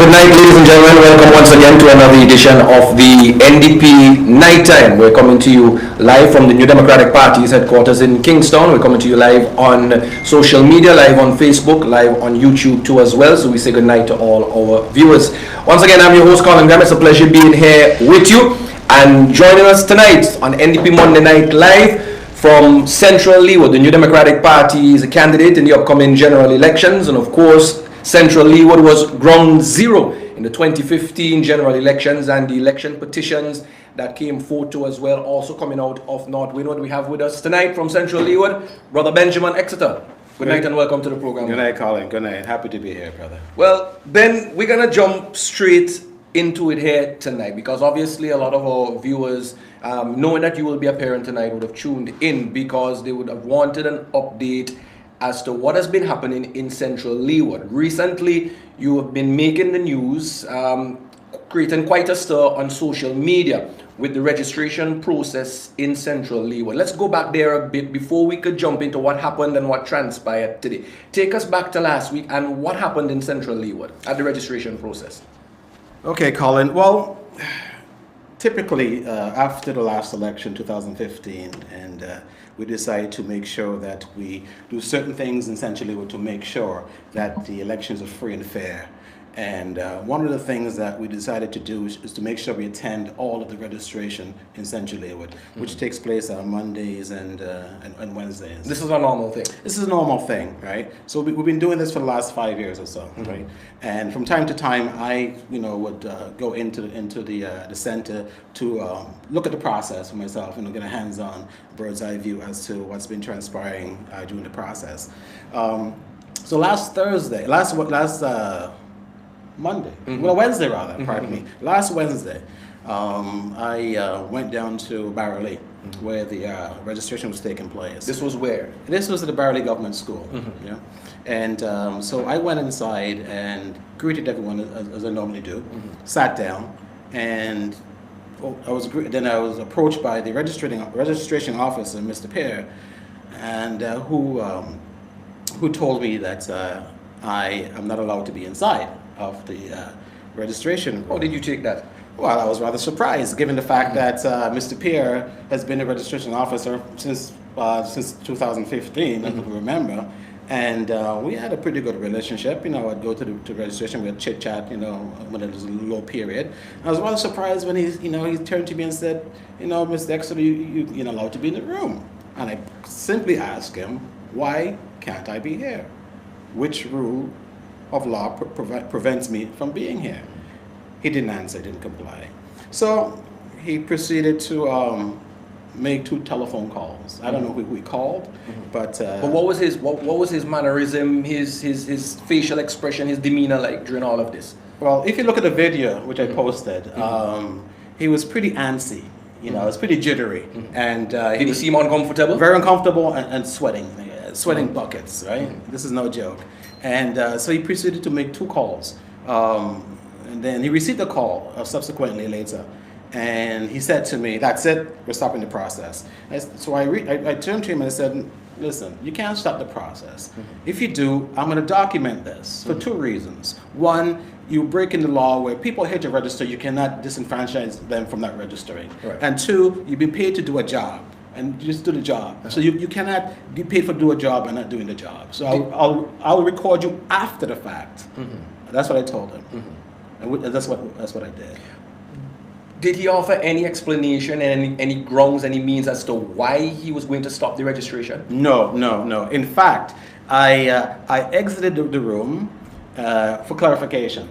good night, ladies and gentlemen. Welcome once again to another edition of the NDP Nighttime. We're coming to you live from the New Democratic Party's headquarters in Kingston. We're coming to you live on social media, live on Facebook, live on YouTube too as well. So we say good night to all our viewers. Once again, I'm your host, Colin Graham. It's a pleasure being here with you. And joining us tonight on NDP Monday Night Live from Central Leeward, the New Democratic Party is a candidate in the upcoming general elections, and of course, Central Leeward was ground zero in the 2015 general elections and the election petitions that came forth to as well, also coming out of North Windward. We have with us tonight from Central Leeward, Brother Benjamin Exeter. Good night and welcome to the program. Good night, Colin. Good night. Happy to be here, brother. Well, Ben, we're going to jump straight into it here tonight because obviously a lot of our viewers, knowing that you will be appearing tonight, would have tuned in because they would have wanted an update as to what has been happening in Central Leeward. Recently, you have been making the news, creating quite a stir on social media with the registration process in Central Leeward. Let's go back there a bit before we could jump into what happened and what transpired today. Take us back to last week and what happened in Central Leeward at the registration process. Okay, Colin. Well, typically after the last election, 2015, and we decided to make sure that we do certain things in Central Leeward to make sure that the elections are free and fair. And one of the things that we decided to do is to make sure we attend all of the registration in Central Leeward, which takes place on Mondays and Wednesdays. This is a normal thing. This is a normal thing, right? So we've been doing this for the last 5 years or so, right? And from time to time, I, would go into the center to look at the process for myself, get a hands-on bird's eye view as to what's been transpiring during the process. So last Monday, Wednesday rather, pardon me. Last Wednesday, I went down to Barrowley, where the registration was taking place. This was where? This was at the Barrowley Government School. Yeah, and so I went inside and greeted everyone as I normally do, sat down, and I was approached by the registration officer, Mr. Pear, and who told me that I am not allowed to be inside of the registration. How did you take that? Well, I was rather surprised, given the fact that Mr. Pierre has been a registration officer since 2015, if you remember, and we had a pretty good relationship. I'd go to registration, we'd chit chat, when it was a low period. I was rather surprised when he turned to me and said, Mr. Exeter, you're not allowed to be in the room. And I simply asked him, why can't I be here? Which rule of law prevents me from being here? He didn't answer, didn't comply. So he proceeded to make 2 telephone calls. I don't know who he called, but what was his mannerism, his facial expression, his demeanor like during all of this? Well, if you look at the video which I posted, he was pretty antsy. It was pretty jittery, and did he seem uncomfortable? Very uncomfortable and sweating buckets. Right? This is no joke. And so he proceeded to make 2 calls. And then he received a call subsequently later. And he said to me, that's it, we're stopping the process. So I turned to him and I said, listen, you can't stop the process. If you do, I'm going to document this for 2 reasons. One, you're breaking the law where people here to register, you cannot disenfranchise them from not registering. Right. And 2, you've been paid to do a job. And just do the job. So you cannot be paid for do a job and not doing the job. So I'll record you after the fact. That's what I told him, and that's what I did. Did he offer any explanation and any grounds, any means as to why he was going to stop the registration? No. In fact, I exited the room for clarification.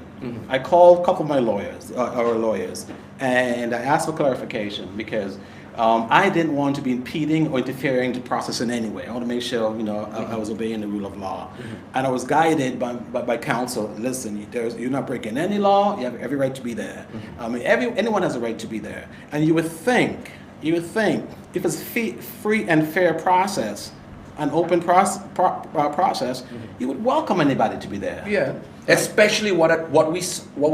I called a couple of my lawyers, our lawyers, and I asked for clarification because I didn't want to be impeding or interfering the process in any way. I want to make sure, I was obeying the rule of law. And I was guided by counsel. Listen, you're not breaking any law. You have every right to be there. Anyone has a right to be there. And you would think, if it's free and fair process, an open process, you would welcome anybody to be there. Yeah. Especially what we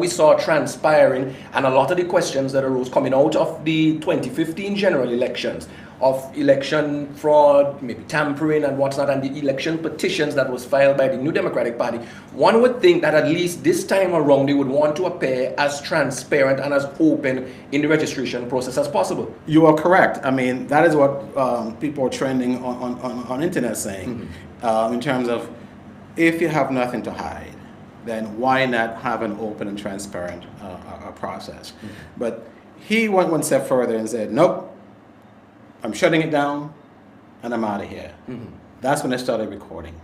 saw transpiring, and a lot of the questions that arose coming out of the 2015 general elections, of election fraud, maybe tampering and what's not, and the election petitions that was filed by the New Democratic Party. One would think that at least this time around they would want to appear as transparent and as open in the registration process as possible. You are correct. I mean, that is what people are trending on internet saying, in terms of, if you have nothing to hide, then why not have an open and transparent process? But he went one step further and said, nope, I'm shutting it down and I'm out of here. That's when I started recording.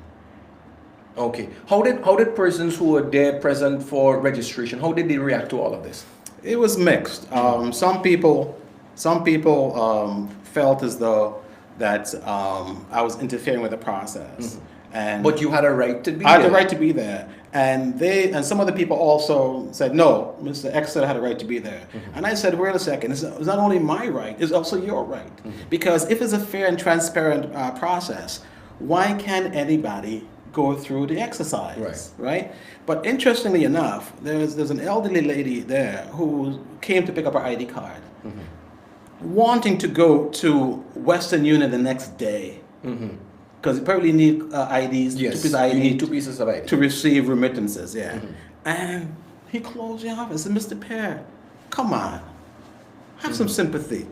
Okay. How did persons who were there present for registration, how did they react to all of this? It was mixed. Some people felt as though that I was interfering with the process. But you had a right to be there. I had the right to be there. And some of the people also said, no, Mr. Exeter had a right to be there. And I said, wait a second, it's not only my right, it's also your right. Because if it's a fair and transparent process, why can't anybody go through the exercise, right? But interestingly enough, there's an elderly lady there who came to pick up her ID card, wanting to go to Western Union the next day. Because you probably need IDs, you need 2 pieces of ID to receive remittances, And he closed the office and Mr. Pear, come on, have some sympathy.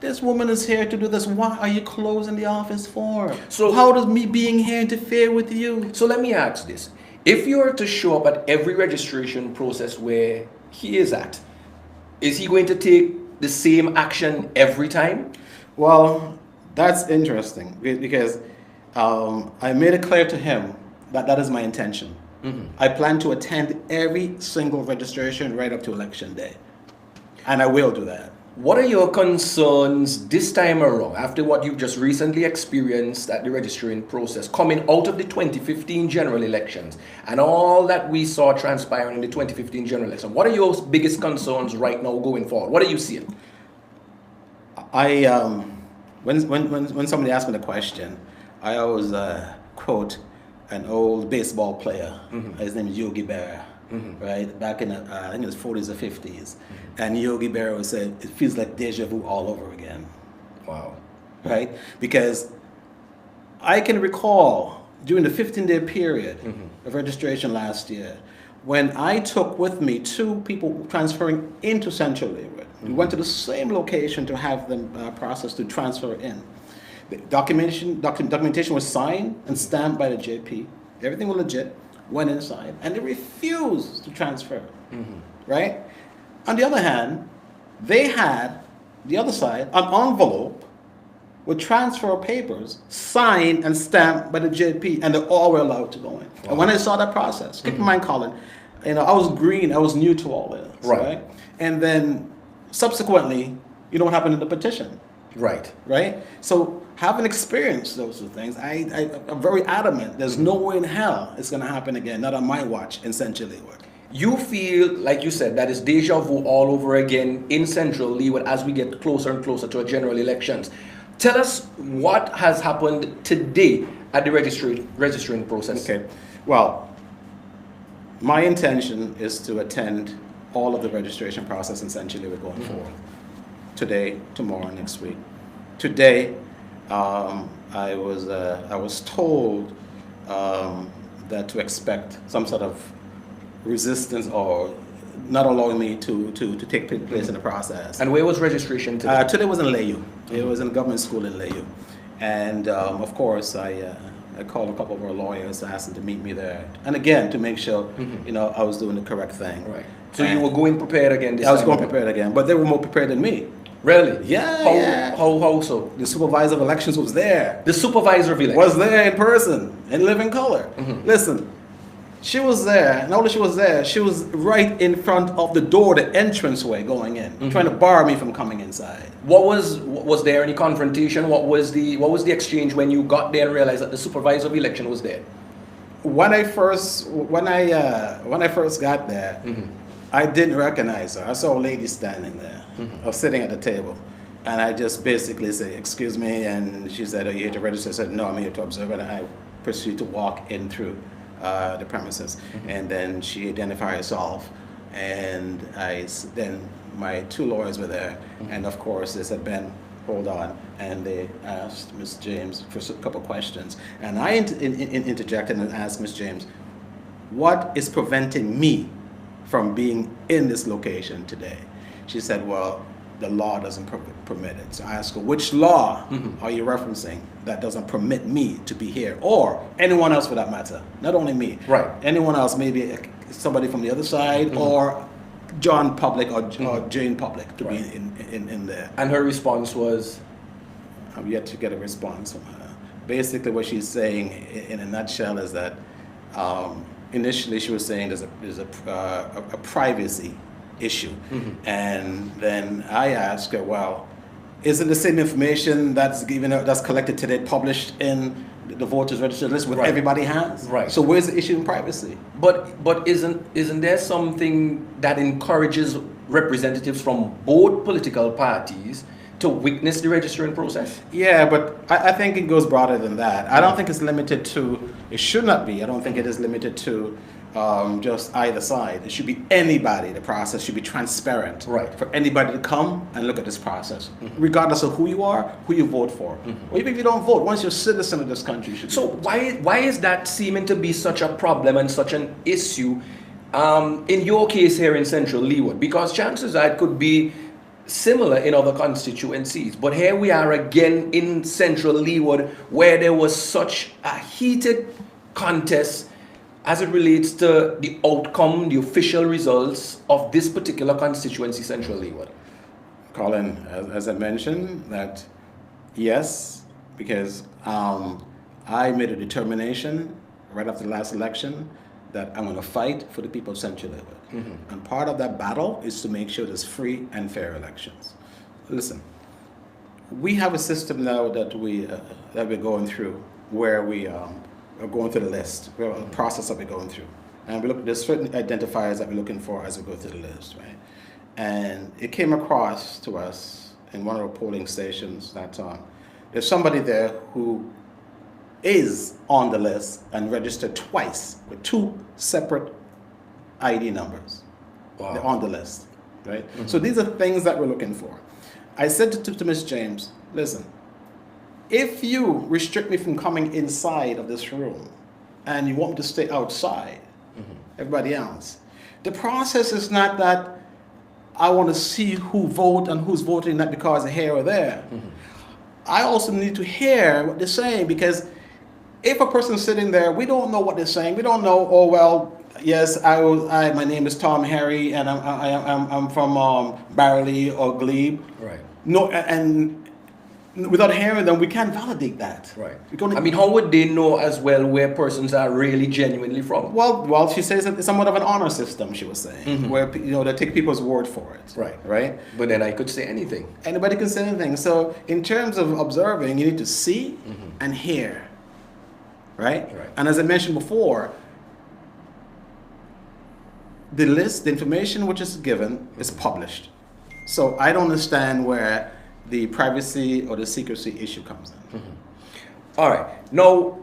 This woman is here to do this. What are you closing the office for? So how does me being here interfere with you? So let me ask this. If you were to show up at every registration process where he is at, is he going to take the same action every time? Well, that's interesting because I made it clear to him that that is my intention. I plan to attend every single registration right up to election day. And I will do that. What are your concerns this time around, after what you've just recently experienced at the registering process, coming out of the 2015 general elections and all that we saw transpiring in the 2015 general election? What are your biggest concerns right now going forward? What are you seeing? When somebody asks me the question, I always quote an old baseball player. His name is Yogi Berra. Right, back in I think it was 40s or 50s, and Yogi Berra said, "It feels like deja vu all over again." Wow. Right, because I can recall during the 15-day period of registration last year, when I took with me 2 people transferring into Central Leeward. We went to the same location to have them processed to transfer in. The documentation was signed and stamped by the JP. Everything was legit. Went inside and they refused to transfer, right? On the other hand, they had, the other side, an envelope with transfer papers signed and stamped by the JP, and they all were allowed to go in. Wow. And when I saw that process, keep in mind, Colin, I was green, I was new to all this, right? And then subsequently, you know what happened in the petition. Right? So having experienced those 2 things, I'm very adamant. There's no way in hell it's going to happen again, not on my watch in Central Leeward. You feel, like you said, that is deja vu all over again in Central Leeward as we get closer and closer to a general elections. Tell us what has happened today at the registering process. Okay. Well, my intention is to attend all of the registration process in Central Leeward going forward. Today, tomorrow, next week. Today, I was told that to expect some sort of resistance or not allowing me to take place in the process. And where was registration today? Today was in Layu. It was in a government school in Layu. And of course, I called a couple of our lawyers, asked them to meet me there. And again, to make sure, I was doing the correct thing. Right. So you were going prepared again this time? I was going prepared again, but they were more prepared than me. Really? Yeah. How so? The supervisor of elections was there. The supervisor of elections? Was there in person, in living color. Listen, she was there. Not only she was there, she was right in front of the door, the entranceway going in, trying to bar me from coming inside. Was there any confrontation? What was the exchange when you got there and realized that the supervisor of election was there? When I first got there, I didn't recognize her. I saw a lady standing there, or sitting at the table, and I just basically said, "Excuse me," and she said, "Are you here to register?" I said, "No, I'm here to observe," and I proceeded to walk in through the premises. And then she identified herself, and then my two lawyers were there, and of course they said, Ben, hold on, and they asked Ms. James for a couple questions, and I interjected and asked Ms. James, what is preventing me from being in this location today? She said, well, the law doesn't permit it. So I asked her, which law are you referencing that doesn't permit me to be here, or anyone else for that matter, not only me, Right. anyone else, maybe somebody from the other side, or John Public or Jane Public to be in there. And her response was? I'm yet to get a response from her. Basically what she's saying in a nutshell is that initially she was saying there's a privacy issue. And then I asked her, well, isn't the same information that's collected today published in the voters register list, what everybody has? Right. So where's the issue in privacy? But isn't there something that encourages representatives from both political parties to witness the registering process? Yeah, but I think it goes broader than that. I don't think it's limited to, it should not be, I don't think it is limited to just either side. It should be anybody. The process should be transparent for anybody to come and look at this process, regardless of who you are, who you vote for. Or even if you don't vote, once you're a citizen of this country, you should So why is that seeming to be such a problem and such an issue in your case here in Central Leeward? Because chances are it could be similar in other constituencies, but here we are again in Central Leeward, where there was such a heated contest as it relates to the outcome, the official results of this particular constituency, Central Leeward. Colin, as I mentioned, that yes, because I made a determination right after the last election that I'm going to fight for the people of Central Leeward. And part of that battle is to make sure there's free and fair elections. Listen, we have a system now that we're going through, where we are going through the list. We have a process that we're going through, and there's certain identifiers that we're looking for as we go through the list, right? And it came across to us in one of the polling stations that there's somebody there who is on the list and registered twice with two separate ID numbers. Wow. They're on the list, right? So these are things that we're looking for. I said to Ms. James, listen, if you restrict me from coming inside of this room and you want me to stay outside, everybody else, the process is not that I want to see who vote and who's voting, not because they're here or there. I also need to hear what they're saying, because if a person's sitting there, we don't know what they're saying. We don't know, oh, well, yes, my name is Tom Harry, and I'm from Barley or Glebe. Right. No, and without hearing them, we can't validate that. Right. I mean, how would they know as well where persons are really genuinely from? Well, she says it's somewhat of an honor system, she was saying, where they take people's word for it. Right. Right? But then I could say anything. Anybody can say anything. So in terms of observing, you need to see and hear. Right? And as I mentioned before, the list, the information which is given is published. So I don't understand where the privacy or the secrecy issue comes in. All right. Now,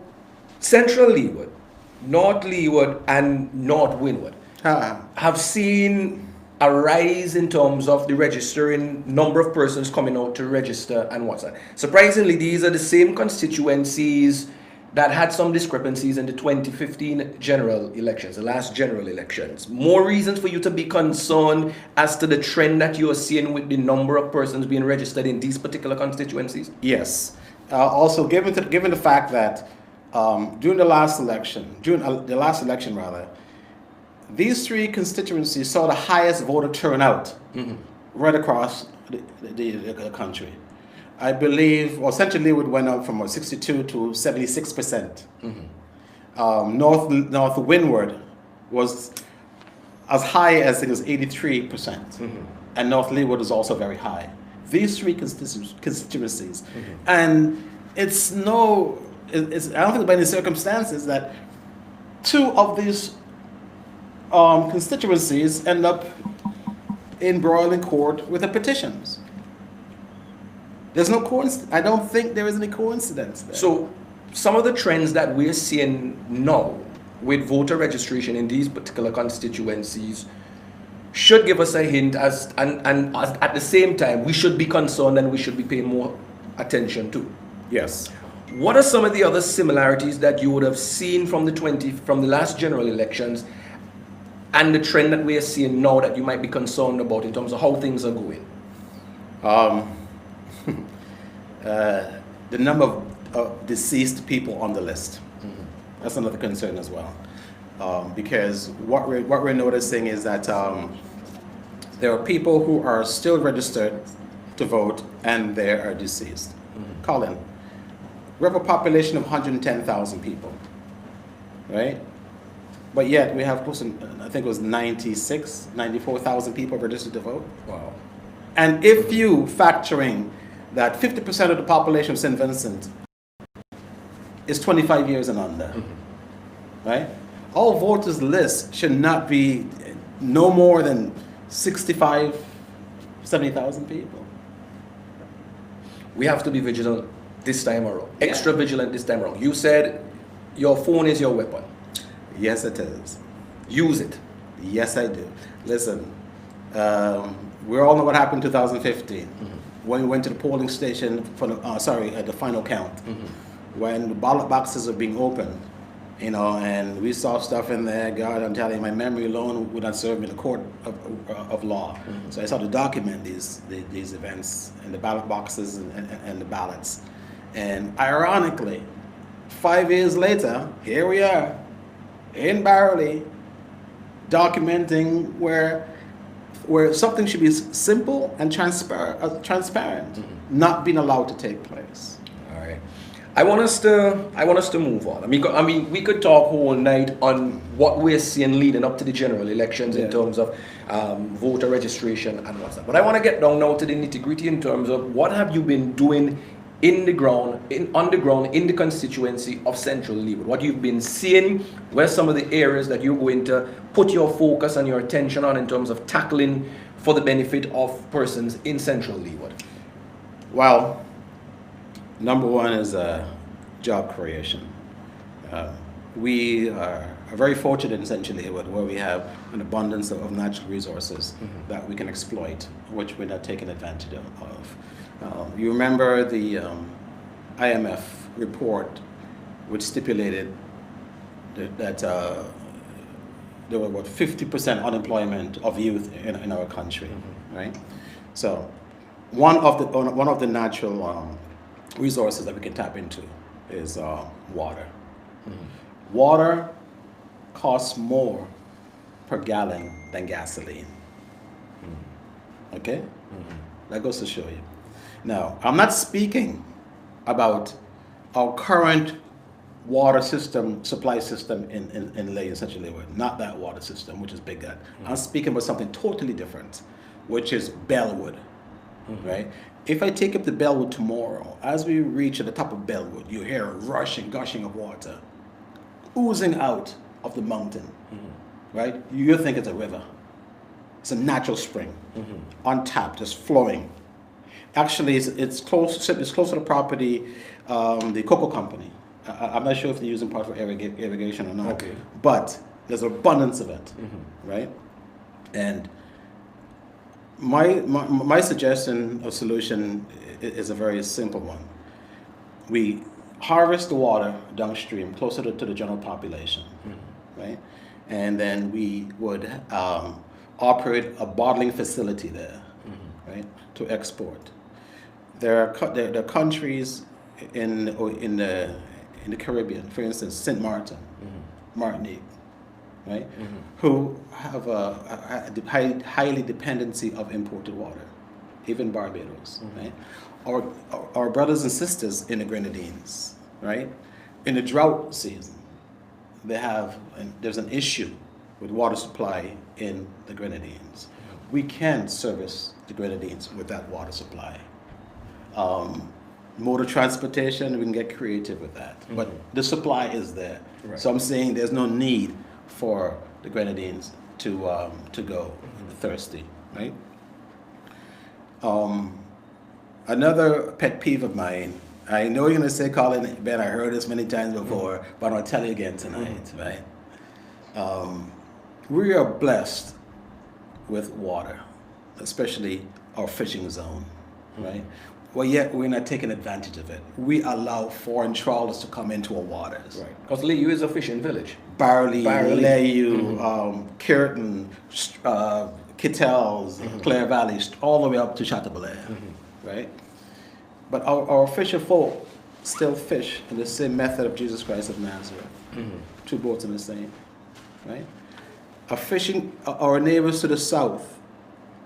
Central Leeward, North Leeward, and North Windward have seen a rise in terms of the registering number of persons coming out to register and what's that. Surprisingly, these are the same constituencies that had some discrepancies in the 2015 general elections, the last general elections. More reasons for you to be concerned as to the trend that you're seeing with the number of persons being registered in these particular constituencies? Yes. Also, given the fact that during the last election, these three constituencies saw the highest voter turnout right across the country. I believe, well, Central Leeward went up from 62 to 76%. North Windward was as high as it was 83%. And North Leeward is also very high. These three constituencies. And I don't think by any circumstances that two of these constituencies end up embroiled in court with the petitions. There's no coincidence. I don't think there is any coincidence there. So some of the trends that we're seeing now with voter registration in these particular constituencies should give us a hint and at the same time we should be concerned and we should be paying more attention to. Yes. What are some of the other similarities that you would have seen from the last general elections and the trend that we are seeing now that you might be concerned about in terms of how things are going? The number of deceased people on the list. That's another concern as well. Because what we're noticing is that there are people who are still registered to vote and they are deceased. Colin, we have a population of 110,000 people, right? But yet we have close to, I think it was 94,000 people registered to vote. Wow. And if you factor in that 50% of the population of St. Vincent is 25 years and under, right? Our voters list should not be no more than 65, 70,000 people. We have to be vigilant this time around. Extra vigilant this time around. You said your phone is your weapon. Yes, it is. Use it. Yes, I do. Listen, we all know what happened in 2015 when we went to the polling station for the, at the final count, when the ballot boxes are being opened, you know, and we saw stuff in there. God, I'm telling you, my memory alone would not serve me in the court of law. So I started to document these events and the ballot boxes and the ballots. And ironically, 5 years later, here we are in Barley, documenting where something should be simple and transparent, not being allowed to take place. All right. I want us to move on. I mean, we could talk all night on what we're seeing leading up to the general elections in terms of voter registration and what's that. But I want to get down now to the nitty-gritty in terms of what have you been doing on the ground in the constituency of Central Leeward. What you've been seeing, where some of the areas that you're going to put your focus and your attention on in terms of tackling for the benefit of persons in Central Leeward. Well, number one is job creation. We are very fortunate in Central Leeward where we have an abundance of natural resources that we can exploit, which we're not taking advantage of. You remember the IMF report, which stipulated that there were about 50% unemployment of youth in our country, right? So one of the natural resources that we can tap into is water. Water costs more per gallon than gasoline. Okay? That goes to show you. Now, I'm not speaking about our current water system, supply system in Central Leeward, not that water system, which is Big Gut. I'm speaking about something totally different, which is Bellwood, right? If I take up the Bellwood tomorrow, as we reach at the top of Bellwood, you hear a rushing, gushing of water oozing out of the mountain, right? You think it's a river. It's a natural spring, untapped, just flowing. Actually, it's close to the property, the cocoa company. I'm not sure if they're using part for irrigation or not, but there's abundance of it, right? And my suggestion of solution is a very simple one. We harvest the water downstream, closer to the general population, right? And then we would operate a bottling facility there, right, to export. There are countries in the Caribbean, for instance, St. Martin, Martinique, right, who have a highly dependency of imported water, even Barbados, right? Our brothers and sisters in the Grenadines, right, in the drought season, there's an issue with water supply in the Grenadines. We can service the Grenadines with that water supply. Motor transportation, we can get creative with that. But the supply is there. Right. So I'm saying there's no need for the Grenadines to go thirsty, right? Another pet peeve of mine, I know you're going to say, Colin, Ben, I heard this many times before, but I'll tell you again tonight, right? We are blessed with water, especially our fishing zone, right? Well, yet we're not taking advantage of it. We allow foreign trawlers to come into our waters. Right. Because Leyu is a fishing village. Barley, Barley. Leyu, Curtin, Kittels, Clare Valley, all the way up to Chateaubelair, right? But our fisher folk still fish in the same method of Jesus Christ of Nazareth. Two boats in the same, right? Our neighbors to the south,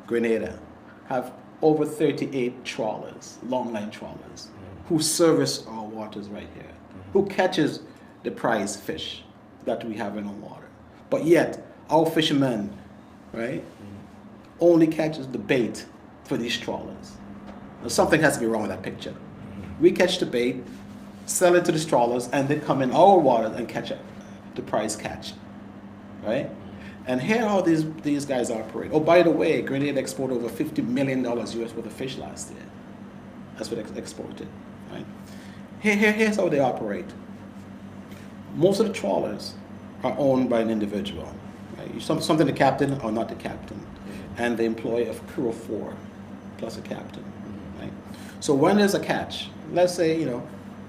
Grenada, have over 38 trawlers, longline trawlers, who service our waters right here, who catches the prize fish that we have in our water. But yet, our fishermen, right, only catches the bait for these trawlers. Now, something has to be wrong with that picture. We catch the bait, sell it to the trawlers, and they come in our waters and catch the prize catch, right? And here how these guys operate. Oh, by the way, Grenada exported over $50 million US worth of fish last year. That's what they exported, right? Here's how they operate. Most of the trawlers are owned by an individual, right? Something the captain or not the captain. And they employ a crew of 4 plus a captain, right? So when there's a catch, let's say,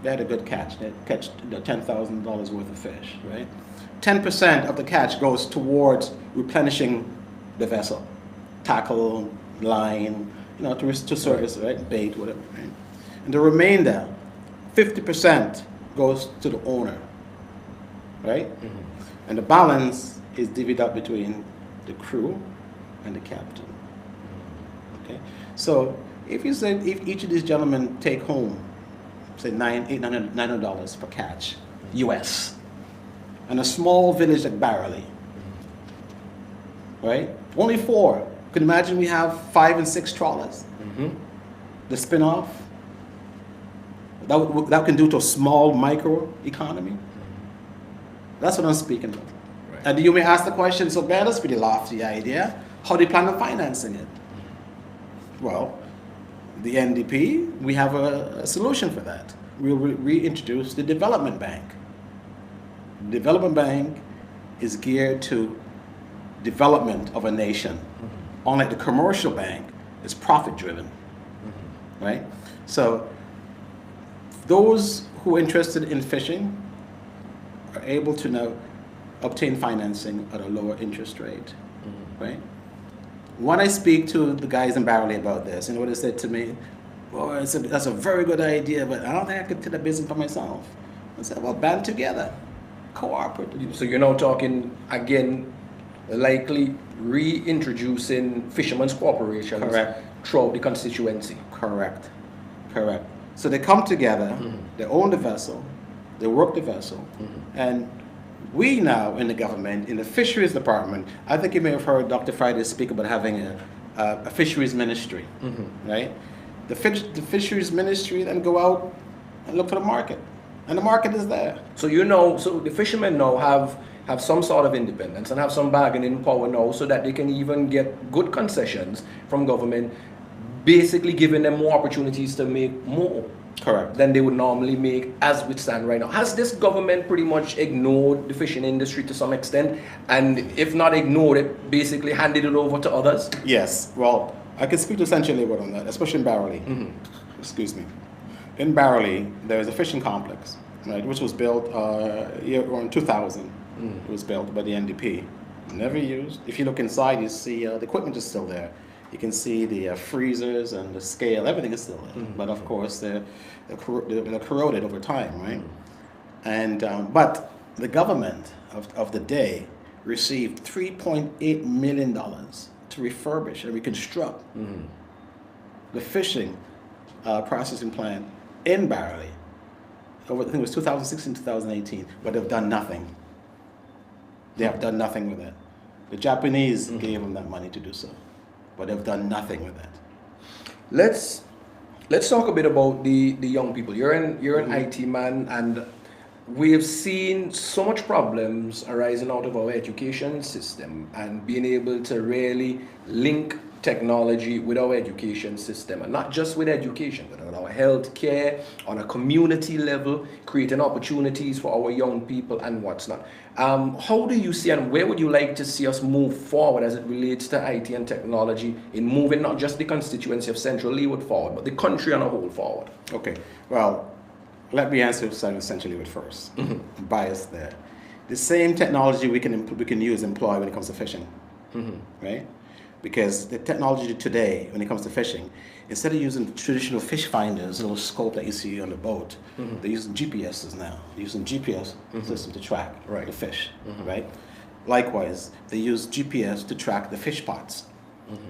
they had a good catch. They catch $10,000 worth of fish, right? 10% of the catch goes towards replenishing the vessel, tackle, line, to service, right? Bait, whatever, right? And the remainder, 50% goes to the owner, right? And the balance is divvied up between the crew and the captain. Okay, so if each of these gentlemen take home, say $900 per catch, US, and a small village like Barley, right? Only 4. Could imagine we have 5 and 6 trawlers. The spin-off that can do to a small micro economy. That's what I'm speaking of. Right. And you may ask the question, so man, that's a pretty lofty idea. How do you plan on financing it? Well, the NDP, we have a solution for that. We'll reintroduce the development bank. The development bank is geared to development of a nation. Unlike the commercial bank, it's profit driven, right? So those who are interested in fishing are able to now obtain financing at a lower interest rate, right? When I speak to the guys in Barley about this, what they said to me, well, that's a very good idea, but I don't think I could take the business for myself. I said, well, band together, cooperate. So you're now talking, again, likely reintroducing fishermen's corporations. Correct. Throughout the constituency. Correct. So they come together, they own the vessel, they work the vessel, and we now in the government, in the fisheries department, I think you may have heard Dr. Friday speak about having a fisheries ministry, right? The fisheries ministry then go out and look for the market, and the market is there. So so the fishermen now have some sort of independence and have some bargaining power now, so that they can even get good concessions from government, basically giving them more opportunities to make more. Correct. Than they would normally make as we stand right now. Has this government pretty much ignored the fishing industry to some extent? And if not ignored it, basically handed it over to others? Yes. Well, I can speak to Central Labour on that, especially in Barley. Excuse me. In Barley, there is a fishing complex, right, which was built around 2000. It was built by the NDP. Never used. If you look inside, you see the equipment is still there. You can see the freezers and the scale, everything is still there. But of course, they're corroded over time, right? And but the government of the day received $3.8 million to refurbish and reconstruct the fishing processing plant in Barley. I think it was 2016, 2018, but they've done nothing. They have done nothing with it. The Japanese gave them that money to do so, but they've done nothing with it. Let's talk a bit about the young people. You're an IT man, and we've seen so much problems arising out of our education system, and being able to really link technology with our education system, and not just with education, but on our health care, on a community level, creating opportunities for our young people and what's not. How do you see, and where would you like to see us move forward as it relates to IT and technology in moving not just the constituency of Central Leeward forward, but the country on a whole forward? Okay, well, let me answer Central Leeward first. Bias there. The same technology we can use employ when it comes to fishing, right? Because the technology today, when it comes to fishing, instead of using traditional fish finders, a little scope that you see on the boat, they're using GPSs now. They're using GPS system to track the fish, right? Likewise, they use GPS to track the fish pots.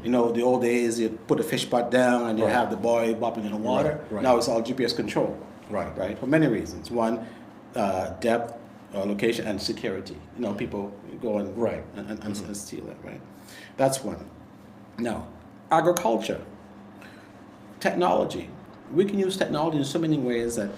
You know, the old days, you put a fish pot down and you have the boy bobbing in the water. Now it's all GPS control, right? For many reasons. One, depth, location, and security. You know, people go and steal it, right? That's one. Now, agriculture, technology. We can use technology in so many ways that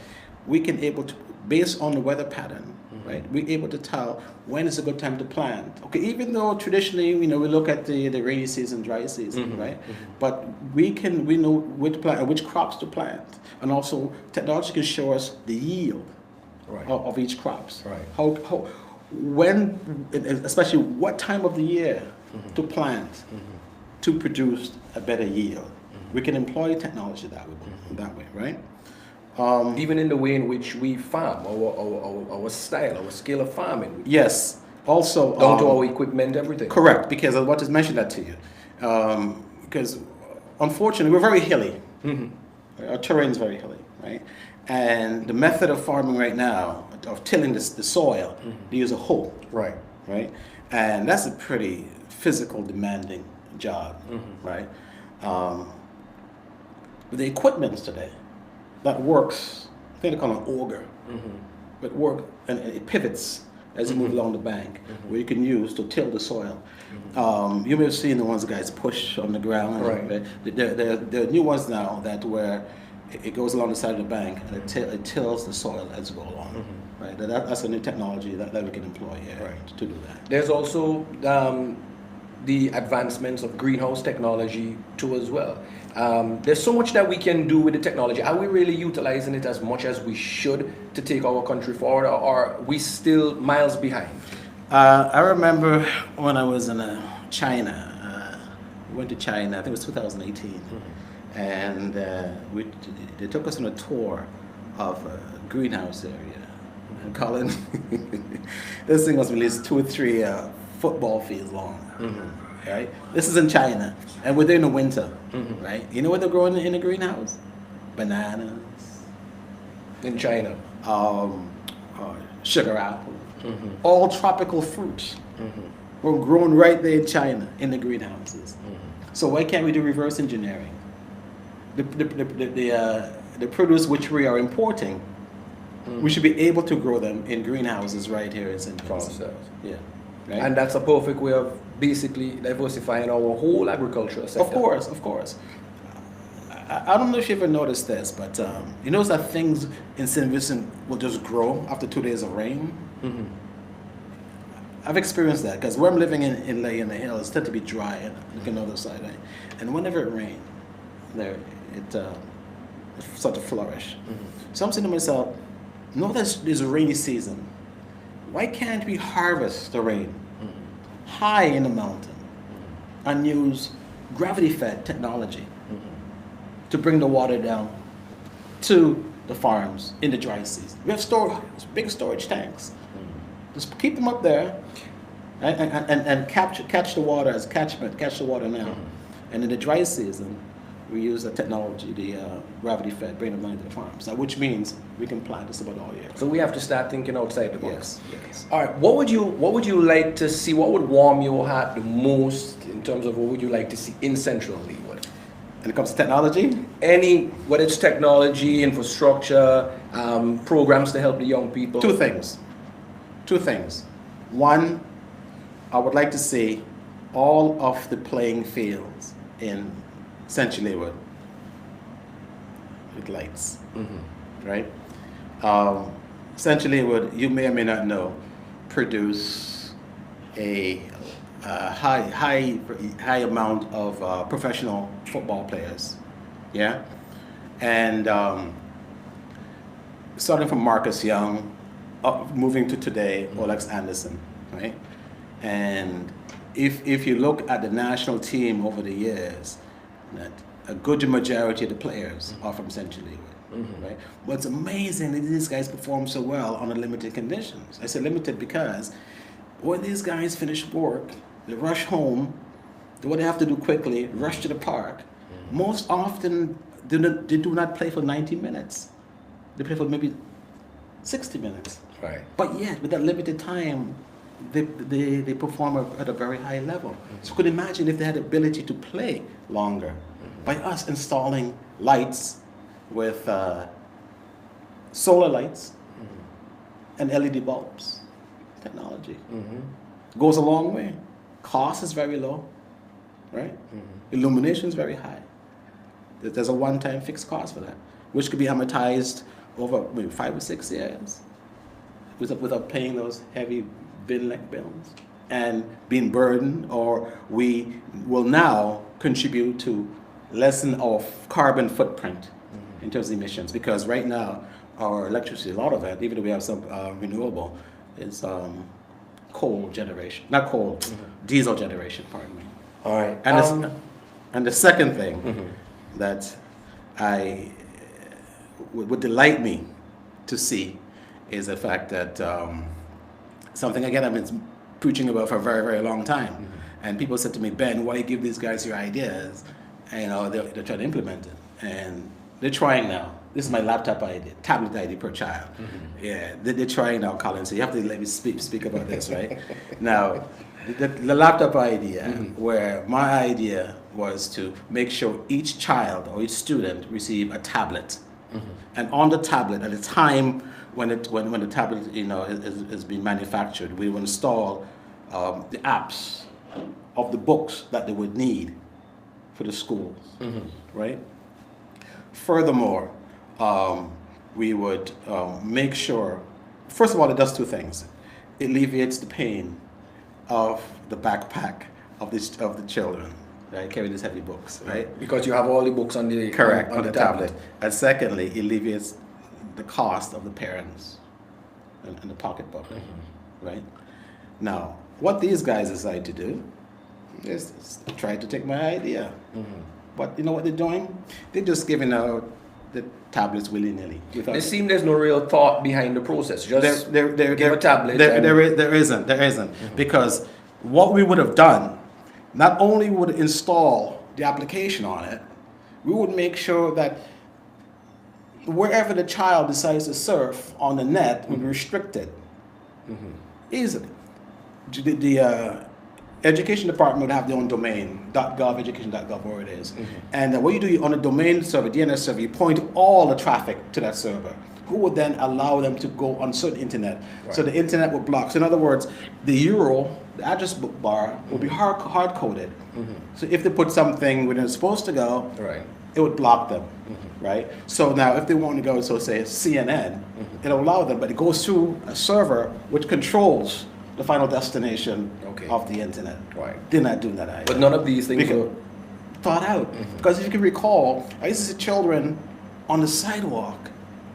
we can able to, based on the weather pattern, right? We're able to tell when is a good time to plant. Okay, even though traditionally, you know, we look at the rainy season, dry season, right? But we know which crops to plant, and also technology can show us the yield of each crops. How when, especially what time of the year to plant to produce a better yield. We can employ technology that way, right? Even in the way in which we farm, our style, our scale of farming. Yes. Also, down to our equipment, everything. Correct, because I want to mention that to you. Because unfortunately, we're very hilly. Our terrain is very hilly, right? And the method of farming right now, of tilling the soil, they use a hoe. Right? And that's a pretty physical demanding job, right? The equipment today that works, I think they call it an auger, but work and it pivots as you move along the bank, where you can use to till the soil. You may have seen the ones guys push on the ground. There are new ones now that where it goes along the side of the bank and it tills the soil as you go along. Right? That's a new technology that we can employ to do that. There's also the advancements of greenhouse technology too as well. There's so much that we can do with the technology. Are we really utilizing it as much as we should to take our country forward, or are we still miles behind? I remember when I was in China, we went to China, I think it was 2018, and they took us on a tour of a greenhouse area. And Colin, this thing was at least 2 or 3 football fields long. Right? This is in China, and we're there in the winter, right? You know what they're growing in the greenhouse? Bananas. In China. Sugar apple. All tropical fruits were grown right there in China in the greenhouses. So why can't we do reverse engineering? The produce which we are importing, we should be able to grow them in greenhouses right here in Central. Yeah. Right? And that's a perfect way of basically diversifying our whole agricultural sector. Of course. I don't know if you ever noticed this, but you notice that things in St. Vincent will just grow after 2 days of rain? I've experienced that, because where I'm living in Lay in the Hills, tend to be dry and look on the other side, right? And whenever it rains, it starts to flourish. So I'm saying to myself, no, there's a rainy season. Why can't we harvest the rain high in the mountain and use gravity-fed technology to bring the water down to the farms in the dry season? We have big storage tanks. Just keep them up there and catch the water as catchment, catch the water now. And in the dry season, we use the technology, the gravity-fed, bring them down to the farms. Now, which means we can plant this about all year. So we have to start thinking outside the box. Yes. All right. What would you like to see? What would warm your heart the most in terms of what would you like to see in Central Leeward? When it comes to technology? Whether it's technology, infrastructure, programs to help the young people. Two things. One, I would like to see all of the playing fields in Central Leeward with lights, right? Central Leeward, you may or may not know, produce a high amount of professional football players, yeah, and starting from Marcus Young, up, moving to today, Olex Anderson, right? And if you look at the national team over the years, that a good majority of the players are from Central League, right? What's amazing is these guys perform so well under limited conditions. I say limited because when these guys finish work, they rush home, do what they have to do quickly, rush to the park. Most often, they do not play for 90 minutes. They play for maybe 60 minutes. Right. But yet, with that limited time, they perform at a very high level. So you could imagine if they had the ability to play longer by us installing lights with solar lights and LED bulbs. Technology goes a long way. Cost is very low, right? Illumination is very high. There's a one-time fixed cost for that, which could be amortized over maybe 5 or 6 years without paying those heavy bill-like bills and being burdened, or we will now contribute to lessen our carbon footprint in terms of emissions, because right now our electricity, a lot of it, even though we have some renewable, is coal generation, not coal, diesel generation, pardon me. All right. And the second thing that would delight me to see is the fact that something, again, I've been preaching about for a very, very long time. And people said to me, Ben, why give these guys your ideas? And, they're trying to implement it. And they're trying now. This is my laptop idea, tablet idea per child. Yeah, they're trying now, Colin, so you have to let me speak about this, right? Now, the laptop idea, where my idea was to make sure each child or each student receive a tablet. And on the tablet, at the time when the tablet is being manufactured, we will install the apps of the books that they would need for the schools, right? Furthermore, we would make sure, first of all, it does two things. It alleviates the pain of the backpack of the children, right, carrying these heavy books, right? Because you have all the books on the on the tablet. And secondly, it alleviates the cost of the parents and the pocketbook, right? Now, what these guys decide to do is try to take my idea. But you know what they're doing? They're just giving out the tablets willy-nilly. It seems there's no real thought behind the process. Just give a tablet. There isn't. Because what we would have done, not only would install the application on it, we would make sure that wherever the child decides to surf on the net would be restricted easily. The Education Department would have their own domain, .gov, education.gov, where it is. And what you do on a domain server, DNS server, you point all the traffic to that server, who would then allow them to go on certain internet. Right. So the internet would block. So in other words, the URL, the address bar, will be hard-coded. So if they put something where it's supposed to go, right, it would block them, right? So now if they want to go, so say CNN, it'll allow them, but it goes through a server which controls the final destination of the internet. Right. They're not doing that either. But none of these things were thought out. Because if you can recall, I used to see children on the sidewalk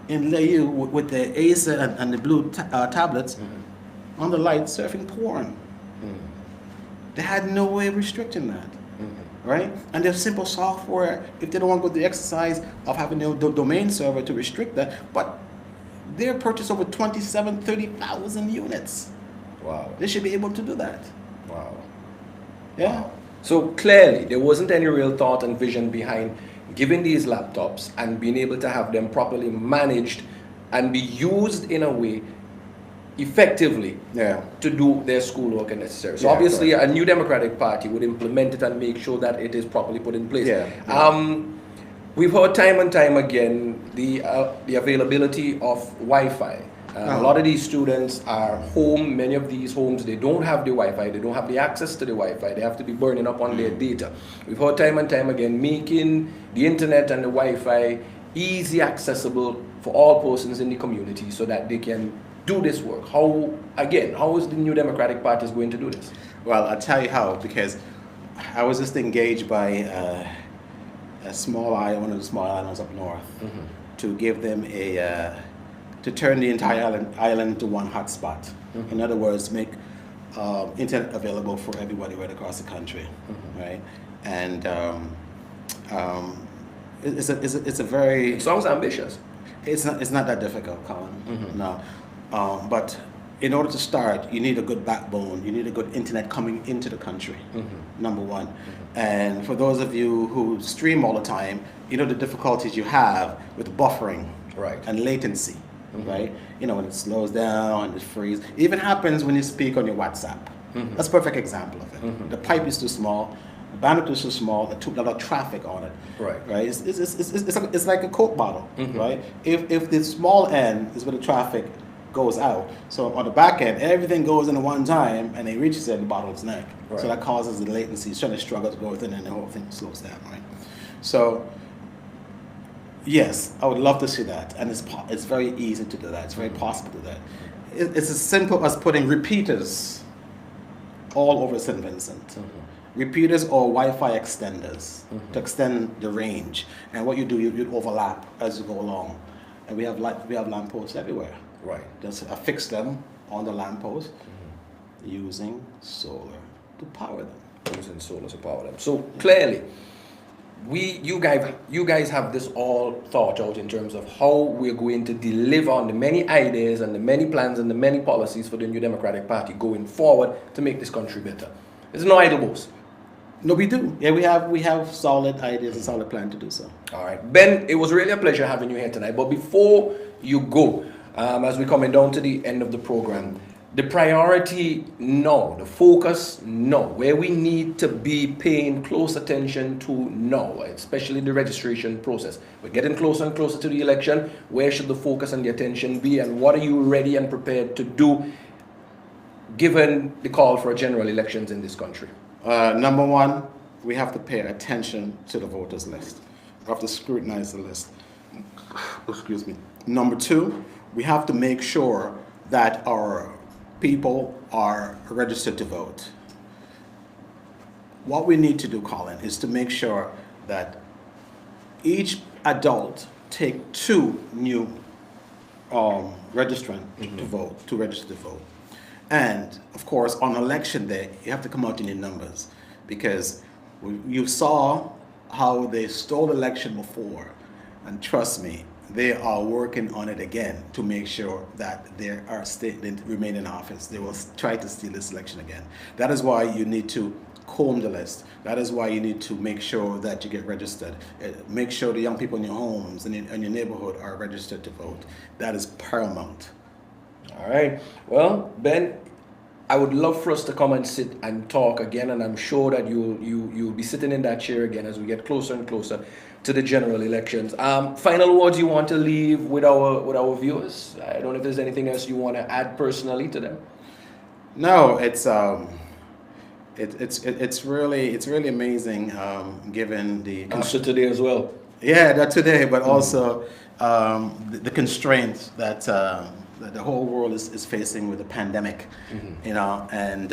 in Layu with the Acer and the blue tablets on the light surfing porn. They had no way of restricting that. Right? And there's simple software, if they don't want to go through the exercise of having the domain server to restrict that, but they purchased over 30,000 units. Wow. They should be able to do that. Wow. Yeah. Wow. So clearly, there wasn't any real thought and vision behind giving these laptops and being able to have them properly managed and be used in a way effectively to do their schoolwork and necessary. So obviously, a new Democratic Party would implement it and make sure that it is properly put in place. We've heard time and time again the availability of Wi-Fi. A lot of these students are home. Many of these homes, they don't have the Wi-Fi. They don't have the access to the Wi-Fi. They have to be burning up on their data. We've heard time and time again making the internet and the Wi-Fi easy accessible for all persons in the community so that they can do this work? How is the New Democratic Party going to do this? Well, I'll tell you how, because I was just engaged by a small island, one of the small islands up north, to give them to turn the entire island into one hotspot. In other words, make internet available for everybody right across the country, right? And it's a very... It sounds ambitious. It's not that difficult, Colin. No, but in order to start, you need a good backbone. You need a good internet coming into the country. Number one. And for those of you who stream all the time, you know the difficulties you have with buffering, right, and latency, right? You know, when it slows down and it freezes. It even happens when you speak on your WhatsApp. That's a perfect example of it. The pipe is too small. The bandwidth is too small. There's a lot of traffic on it. Right. It's like a Coke bottle. Right. If the small end is where the traffic goes out, so on the back end everything goes in at one time and it reaches at the bottle's neck. Right. So that causes the latency. It's trying to struggle to go within, and the whole thing slows down. Right. So yes, I would love to see that, and it's very easy to do that. It's very possible to do that. It's as simple as putting repeaters all over St. Vincent. Repeaters or Wi-Fi extenders to extend the range. And what you do, you overlap as you go along. And we have lampposts everywhere. Right. Just affix them on the lamppost using solar to power them. Using solar to power them. So clearly, you guys have this all thought out in terms of how we're going to deliver on the many ideas and the many plans and the many policies for the New Democratic Party going forward to make this country better. There's no idle boast. No, we do. Yeah, we have solid ideas and solid plan to do so. All right. Ben, it was really a pleasure having you here tonight. But before you go, as we're coming down to the end of the program, the priority, no. The focus, no. Where we need to be paying close attention to, no. Especially the registration process. We're getting closer and closer to the election. Where should the focus and the attention be? And what are you ready and prepared to do given the call for general elections in this country? Number one, we have to pay attention to the voters list. We have to scrutinize the list. Excuse me. Number two, we have to make sure that our people are registered to vote. What we need to do, Colin, is to make sure that each adult take 2 new registrants to register to vote. And of course, on election day, you have to come out in your numbers, because you saw how they stole election before, and trust me, they are working on it again to make sure that they remain in office. They will try to steal this election again. That is why you need to comb the list. That is why you need to make sure that you get registered. Make sure the young people in your homes and in your neighborhood are registered to vote. That is paramount. All right. Well, Ben, I would love for us to come and sit and talk again, and I'm sure that you'll be sitting in that chair again as we get closer and closer to the general elections. Final words you want to leave with our viewers? I don't know if there's anything else you want to add personally to them. No, it's really amazing, given the after today as well. Yeah, that today, but also the constraints that the whole world is facing with the pandemic, you know, and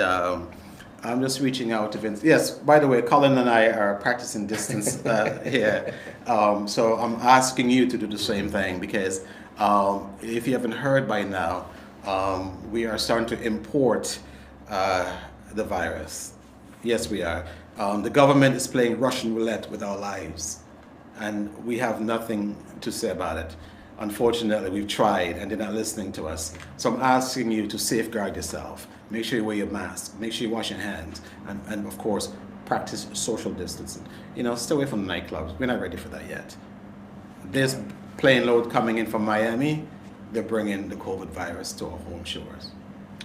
I'm just reaching out to Vince. Yes, by the way, Colin and I are practicing distance here, so I'm asking you to do the same thing, because if you haven't heard by now, we are starting to import the virus. Yes, we are. The government is playing Russian roulette with our lives, and we have nothing to say about it. Unfortunately, we've tried and they're not listening to us. So I'm asking you to safeguard yourself. Make sure you wear your mask. Make sure you wash your hands. And of course, practice social distancing. You know, stay away from the nightclubs. We're not ready for that yet. There's plane load coming in from Miami. They're bringing the COVID virus to our home shores.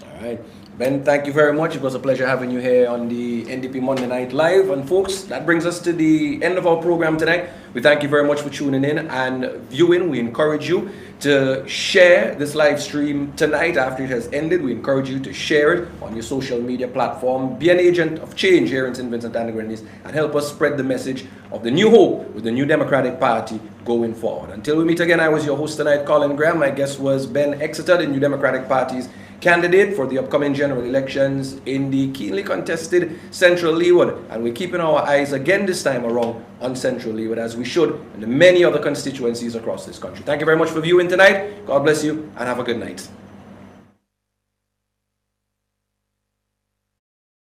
All right. Ben, thank you very much. It was a pleasure having you here on the NDP Monday Night Live. And folks, that brings us to the end of our program tonight. We thank you very much for tuning in and viewing. We encourage you to share this live stream tonight after it has ended. We encourage you to share it on your social media platform. Be an agent of change here in St. Vincent and the Grenadines and help us spread the message of the new hope with the New Democratic Party going forward. Until we meet again, I was your host tonight, Colin Graham. My guest was Ben Exeter, the New Democratic Party's candidate for the upcoming general elections in the keenly contested Central Leeward. And we're keeping our eyes again this time around on Central Leeward, as we should in the many other constituencies across this country. Thank you very much for viewing tonight. God bless you and have a good night.